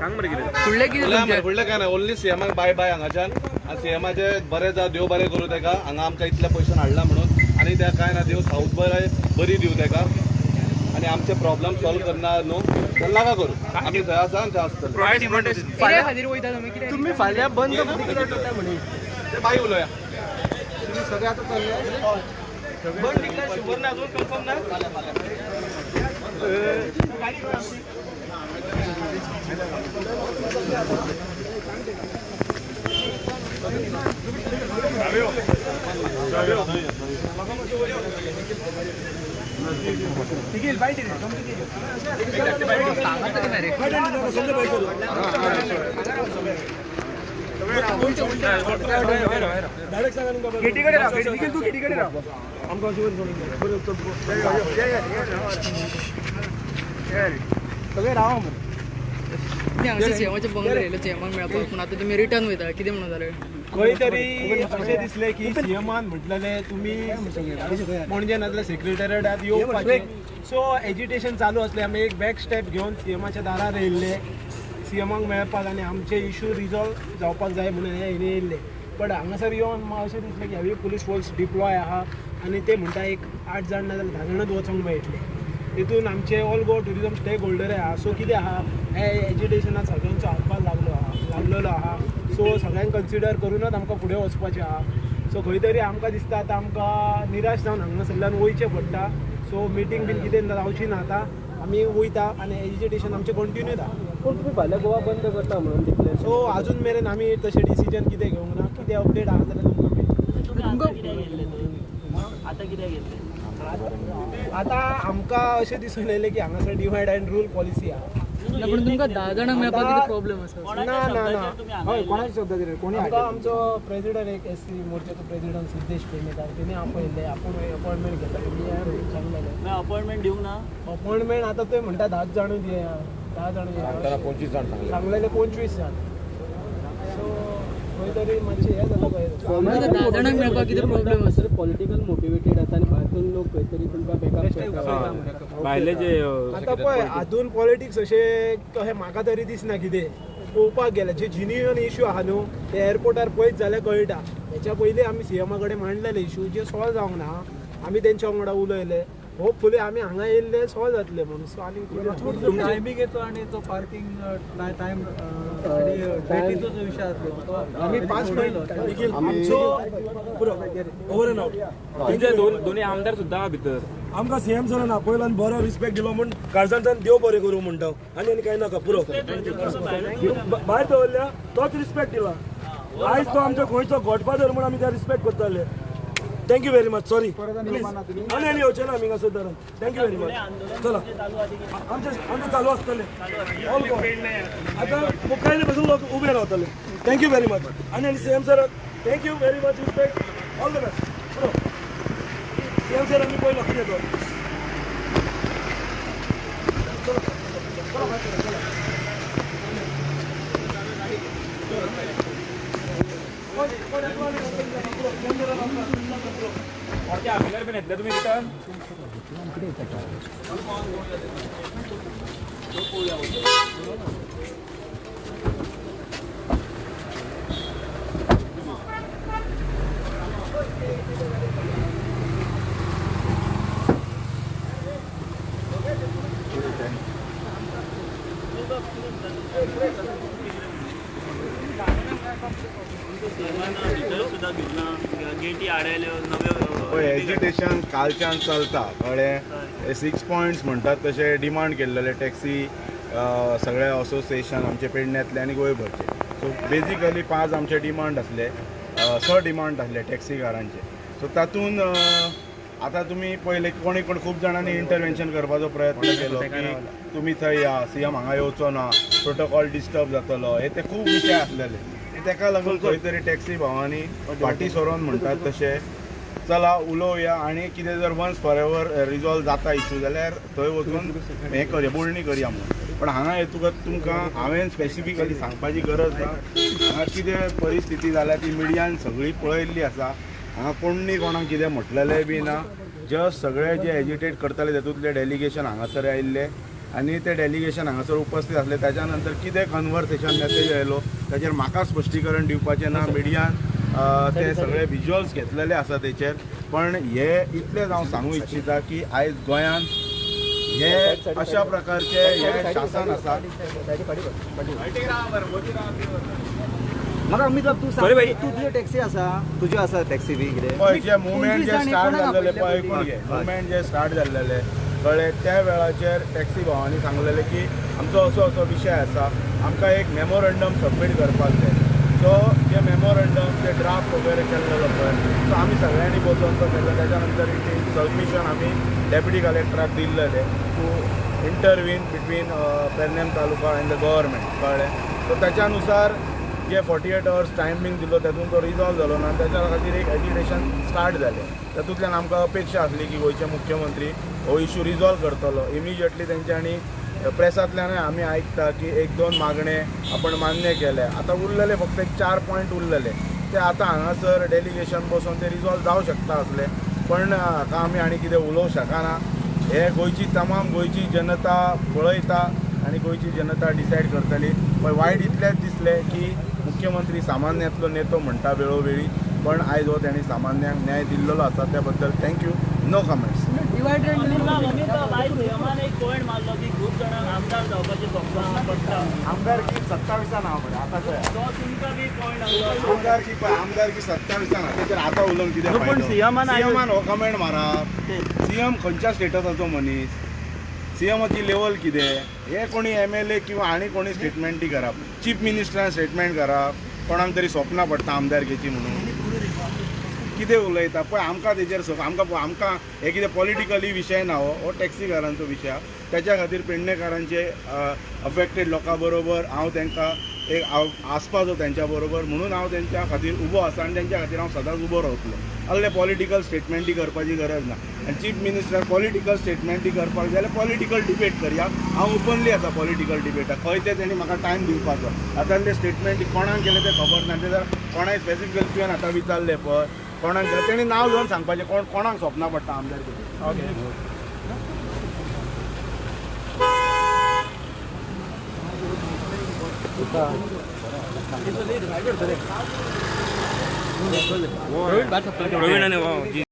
सांग मरे कितें फुडलें काय ना ओन्ली सीएमाक बाय बाय हांगाच्यान सीएमाचे बरें जा देव बरें करूं तेका हांगा आमकां इतल्या पयशान हाडला म्हणून आनी त्या काय ना देव साऊथ बरी दिवं तेका आनी आमचे प्रॉब्लेम सॉल्व करना न्हू तर नाका करूं आमी थंय आसा थंय आसतले तुम्ही फाल्यां बंद करता म्हणे ते बाई उलोवया सगळे आता बंद डिक्लेअर शुवर ना अजून कन्फर्म ना गेटीकडे राहा तू गेटीकडे राहा सगळे राहा सीएमाचे बंगले राहिले सीएमाक मेळपाक पूण आतां तुमी रिटर्न वयता कितें म्हणून जालें खंय तरी अशें दिसलें की सीएमान म्हटलेलें तुमी पणजे नाजाल्यार सेक्रेटरिएटात येवपाचें सो एजिटेशन चालू आसलें आमी एक बॅक स्टेप घेवन सीएमाच्या दारार येयल्ले सीएमाक मेळपाक आनी आमचे इशू रिजॉल्व जावपाक जाय म्हणून हे येयल्ले बट हांगासर येवन म्हाका अशें दिसलें की हेवी पुलीस फोर्स डिप्लॉय आहा आनी ते म्हणटा एक 8 जाण नाजाल्यार 10 जाणच वचोंक मेळटले तितून आमचे all Goa tourism stakeholder आहा सो कितें आहा हे एज्युटेशनाक सगळ्यांचो हातभार लागलेलो आहा सो सगळ्यांक कन्सिडर करूनच आमकां फुडें वचपाचें आहा सो खंय तरी आमकां दिसता आतां आमकां निराश जावन हांगासरल्यान वयचें पडटा सो मिटींग बीन कितें जावची ना आतां आमी वयता आनी एज्युटेशन आमचें कंटिन्यू जाता पूण तुमी फाल्यां गोवा बंद करता म्हणून डिक्लेअर सो अजून मेरेन आमी तशें डिसिजन कितें घेवंक ना कितें अपडेट आहा जाल्यार तुमकां आतां आमकां अशें दिसून येयलें की हांगासर डिवायड अँड रूल पॉलिसी आहा पूण तुमकां 10 जाणांक मेळपाक कितें प्रॉब्लेम आसा ना हय कोणाची शब्द कितें कोणी आमकां आमचो प्रेसिडेंट एक SC मोर्चाचो प्रेसिडेंट सिद्धेश पेडणेकर तेणी आपयल्ले आपूण अपॉयंटमेंट घेता सांगलेलें अपॉयंटमेंट दिवंक ना अपॉयंटमेंट आतां ते म्हणटा 10 जाण दिया 10 जाण 25 जाण सांगलेले 25 जाण सो खंय तरी मातशें हें जाता पळय 10 जाणांक मेळपाक कितें प्रॉब्लेम आसा पॉलिटिकल मोटिवेटेड आसा आनी भायरसून लोक खंय तरी तुमकां बॅकअप भायले जे आतां पळय हातून पॉलिटिक्स अशें म्हाका तरी दिसना कितें पळोवपाक गेल्यार जे जिन्युइन इश्यू आहा न्हू ते एअरपोर्टार पळयत जाल्यार कळटा हेच्या पयलीं आमी सीएमा कडेन मांडलेले इश्यू जे सॉल्व जावंक ना आमी तेंच्या वांगडा उलयले होपफुली आमी हांगा येयल्ले सॉल्व जातले म्हणून सो आनी टायमींग येतो आनी तो पार्किंग टायम डेटीचो जो विशय आसलो आमी 5 मिनट आमचो पुरो ओवर एंड आउट दोन्ही आमदार सुद्दां आहा भितर आमकां सीएम सरान आपयलान बरो रिस्पेक्ट दिलो म्हण काळजांतल्यान देव बरें करूं म्हणटा आनी कांय नाका पुरो भायर दवरल्या तोच रिस्पेक्ट दिला आयज तो आमचो गोंयचो गॉडफादर म्हण आमी त्या रिस्पेक्ट करताले thank you very much sorry please आनी येवचें ना आमी हांगासर धरून थँक्यू व्हेरी मच चला आमचें चालू आसतलें ऑल गोवा आतां मुखायले पासून लोक उबे रावतले थँक्यू व्हेरी मच आनी CM sir thank you very much respect all the best पुरो सीएम सर आमी पयलो कितें तो आमिलार बीन येतले तुमी रिटर्न एज्युटेशन कालच्यान चलता कळ्ळें 6 पॉयंट्स म्हणटात तशे डिमांड केल्लेले टॅक्सी सगळे असोसिएशन आमचे पेडण्यांतले आनी गोंयभरचे सो बेजिकली 5 आमचे डिमांड आसले 6 डिमांड आसले टॅक्सीकारांचे सो तातूंत आतां तुमी पयले कोणी खूब जाणांनी इंटरवेन्शन करपाचो प्रयत्न केलो की तुमी थंय या सीएम हांगा येवचो ना प्रोटोकॉल डिस्टर्ब जातलो हे ते खूब विशय आसलेले तेका लागून खंय तरी टॅक्सी भावांनी फाटी सरोन म्हणटात तशें चला उलोवया आनी कितें जर वन्स फॉर एवर रिजॉल्व जाता इशू जाल्यार थंय वचून हें करया बोलणी करया म्हणून पण हांगा येतकच तुमकां हांवें स्पेसिफिकली सांगपाची गरज ना हांगा कितें परिस्थिती जाल्या ती मिडियान सगळी पळयल्ली आसा हांगा कोणी कोणाक कितें म्हटलेलें बी ना जस्ट सगळे जे एज्युटेट करताले तातूंतले डेलिगेशन हांगासर आयिल्ले आनी ते डेलिगेशन हांगासर उपस्थित आसले त्याच्या नंतर कितें कन्वर्सेशन मेसेज आयलो ताचेर म्हाका स्पश्टीकरण दिवपाचें ना मिडियान ते सगळे विज्युअल्स घेतलेले आसा तेचेर पण हे इतलेंच हांव सांगूं इच्छिता की आयज गोंयांत हे अशा प्रकारचे हे शासन आसा म्हाका अमिताभ तू सांग तू तुझी टॅक्सी आसा तुजी आसा टॅक्सी बी कितें पळय जे मुवमेंट जे स्टार्ट जाल्लेले पळय ऐकून घे मुवमेंट जे स्टार्ट जाल्लेले कळ्ळें त्या वेळाचेर टॅक्सी भावांनी सांगलेलें की आमचो असो असो विशय आसा आमकां एक मेमोरंडम सबमीट करपाक जाय सो जे मेमोरंडम जे ड्राफ्ट वगैरे केल्लेलो पळय सो आमी सगळ्यांनी बसोवन तो केल्लो त्याच्या नंतर एक सबमिशन आमी डेप्युटी कलेक्टराक दिल्लेले to intervene between Pernem taluka and the government कळ्ळें सो त्याच्यानुसार जे 48 hours टायमींग दिलो तातूंत तो रिजॉल्व जालो ना त्याच्या खातीर एक एजिटेशन स्टार्ट जालें तातूंतल्यान आमकां अपेक्षा आसली की गोंयचे मुख्यमंत्री हो इशू रिजॉल्व करतलो इमिजिएटली तेंच्यांनी प्रेसांतल्यानय आमी आयकता की 1-2 मागणे आपण मान्य केले आतां उरलेले फक्त एक 4 पॉयंट उरलेले ते आतां हांगासर डेलिगेशन बसून ते रिजॉल्व जावं शकता आसले पण हाका आमी आनी कितें उलोवंक शकना हे गोंयची तमाम गोंयची जनता पळयता आनी गोंयची जनता डिसायड करतली पण वायट इतलेंच दिसलें की मुख्यमंत्री सामान्यांतलो नेतो म्हणटा वेळोवेळी पण आयज हो तांणी सामान्यांक न्याय दिल्लो आसा त्या बद्दल थँक्यू नो कमेंट्स आमदारकी 27 हांव बरें आतां आमदारकी 27 ताचेर आतां उलोवन कितें फायदो सीएमान हो कमेंट मारप सीएम खंयच्या स्टेटसाचो मनीस सीएमाची लेवल कितें हे कोणी MLA किंवा आनी कोणी स्टेटमेंटी करप चीफ मिनिस्टरान स्टेटमेंट करप कोणाक तरी स्वप्नां पडटा आमदारकेची म्हणून कितें उलयता पळय आमकां तेजेर आमकां हे कितें पॉलिटिकली विशय ना हो टॅक्सीकारांचो विशय आहा त्याच्या खातीर पेडणेकारांचे अफेक्टेड लोकां बरोबर हांव तांकां एक आसपाचो त्यांच्या बरोबर म्हणून हांव तेंच्या खातीर उबो आसा आनी तेंच्या खातीर हांव सदांच उबो रावतलो असले पॉलिटिकल स्टेटमेंटी करपाची गरज ना आनी चीफ मिनिस्टर पॉलिटिकल स्टेटमेंटी करपाक जाल्यार पॉलिटिकल डिबेट करया हांव ओपनली आसा पॉलिटिकल डिबेटाक खंय ते तेणी म्हाका टायम दिवपाचो आतां ते स्टेटमेंटी कोणाक केले ते खबर ना ते जर कोणाय स्पेसिफिकल तुवें आतां विचारले पळय कोणाक केले तेणी नांव घेवन सांगपाचें कोणाक स्वप्नां पडटा आमदार प्रवीण